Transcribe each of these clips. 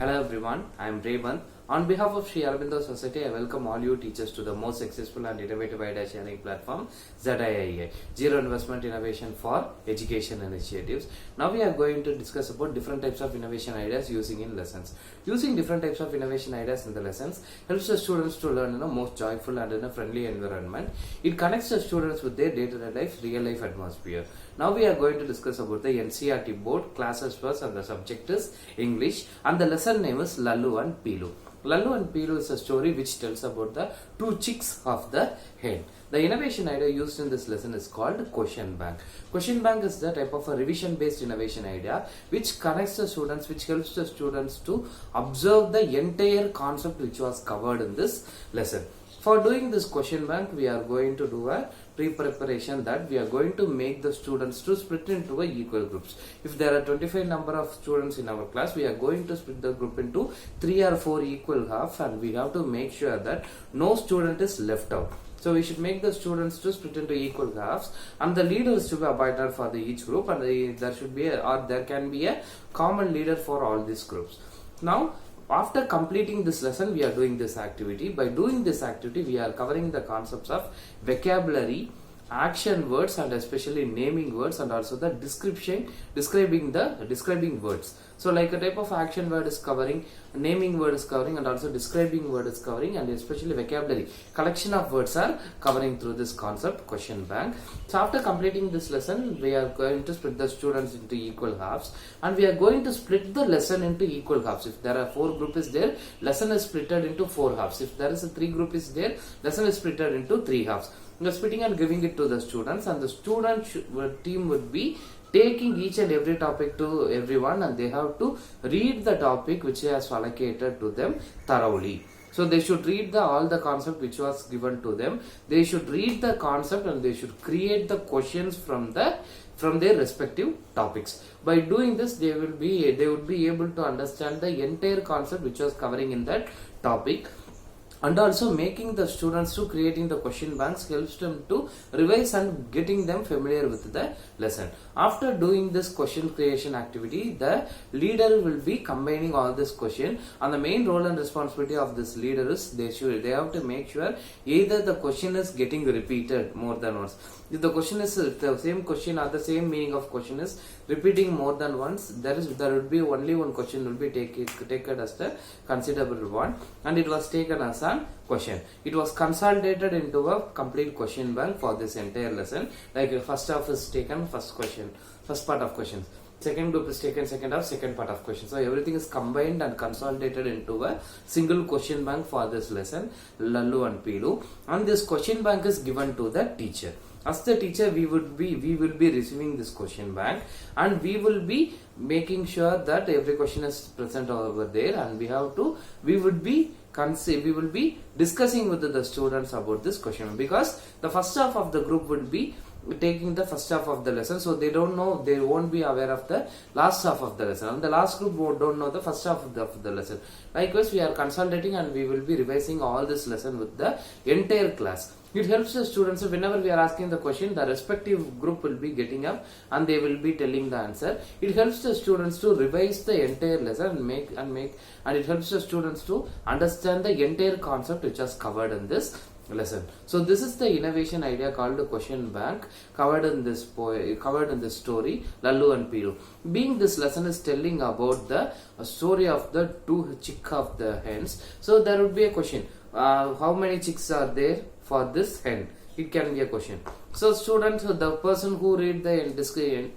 Hello everyone, I am Revanth. On behalf of Sri Aurobindo Society, I welcome all you teachers to the most successful and innovative idea sharing platform, ZIIEI, Zero Investment Innovation for Education Initiatives. Now we are going to discuss about different types of innovation ideas using in lessons. Using different types of innovation ideas in the lessons helps the students to learn in a most joyful and in a friendly environment. It connects the students with their day-to-day life, real-life atmosphere. Now we are going to discuss about the NCERT board, classes first, and the subject is English, and the lesson name is Lalu and Peelu. Lalu and Peelu is a story which tells about the two chicks of the hen. The innovation idea used in this lesson is called question bank. Question bank is the type of a revision based innovation idea which connects the students, which helps the students to observe the entire concept which was covered in this lesson. For doing this question bank, we are going to do a pre-preparation that we are going to make the students to split into equal groups. If there are 25 number of students in our class, we are going to split the group into 3 or 4 equal half, and we have to make sure that no student is left out. So we should make the students to split into equal halves, and the leader is to be appointed for each group, and there should be there can be a common leader for all these groups. Now, after completing this lesson, we are doing this activity. By doing this activity, we are covering the concepts of vocabulary, action words, and especially naming words, and also the describing words. So like a type of action word is covering, naming word is covering, and also describing word is covering, and especially vocabulary collection of words are covering through this concept question bank. So after completing this lesson, we are going to split the students into equal halves, and we are going to split the lesson into equal halves. If there are 4 group is there, lesson is splitted into 4 halves. If there is a 3 group is there, lesson is splitted into 3 halves. We are splitting and giving it to the students, and the student team would be taking each and every topic to everyone, and they have to read the topic which has allocated to them thoroughly. So they should read all the concept which was given to them. They should read the concept and they should create the questions from their respective topics. By doing this, they would be able to understand the entire concept which was covering in that topic. And also making the students to creating the question banks helps them to revise and getting them familiar with the lesson. After doing this question creation activity, the leader will be combining all this question, and the main role and responsibility of this leader is they have to make sure either the question is getting repeated more than once. If the question is the same question or the same meaning of question is repeating more than once, there would be only one question will be taken as the considerable one, and it was taken as a question. It was consolidated into a complete question bank for this entire lesson. Like first half is taken first part of questions. Second group is taken second half, second part of questions. So everything is combined and consolidated into a single question bank for this lesson, Lalu and Peelu. And this question bank is given to the teacher. As the teacher, we will be receiving this question bank, and we will be making sure that every question is present over there, and we will be discussing with the students about this question, because the first half of the group would be taking the first half of the lesson, so they won't be aware of the last half of the lesson, and the last group don't know the first half of the lesson. Likewise, we are consolidating and we will be revising all this lesson with the entire class. It helps the students, whenever we are asking the question, the respective group will be getting up and they will be telling the answer. It helps the students to revise the entire lesson and it helps the students to understand the entire concept which is covered in this lesson. So this is the innovation idea called the question bank covered in this story, Lalu and Peelu. Being this lesson is telling about the story of the two chick of the hens, so there would be a question, how many chicks are there for this hen? It can be a question. So students, the person who read the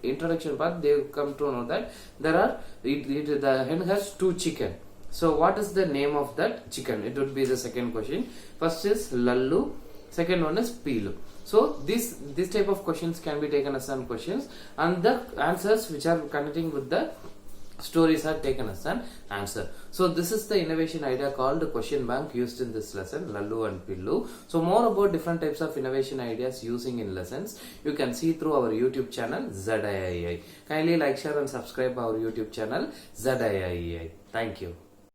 introduction part, they come to know that the hen has 2 chicken. So what is the name of that chicken? It would be the second question. First is Lalu, second one is Peelu. So this type of questions can be taken as some questions, and the answers which are connecting with the stories are taken as an answer. So this is the innovation idea called question bank used in this lesson, Lalu and Peelu. So more about different types of innovation ideas using in lessons, you can see through our YouTube channel, ZIIEI. Kindly like, share and subscribe our YouTube channel, ZIIEI. Thank you.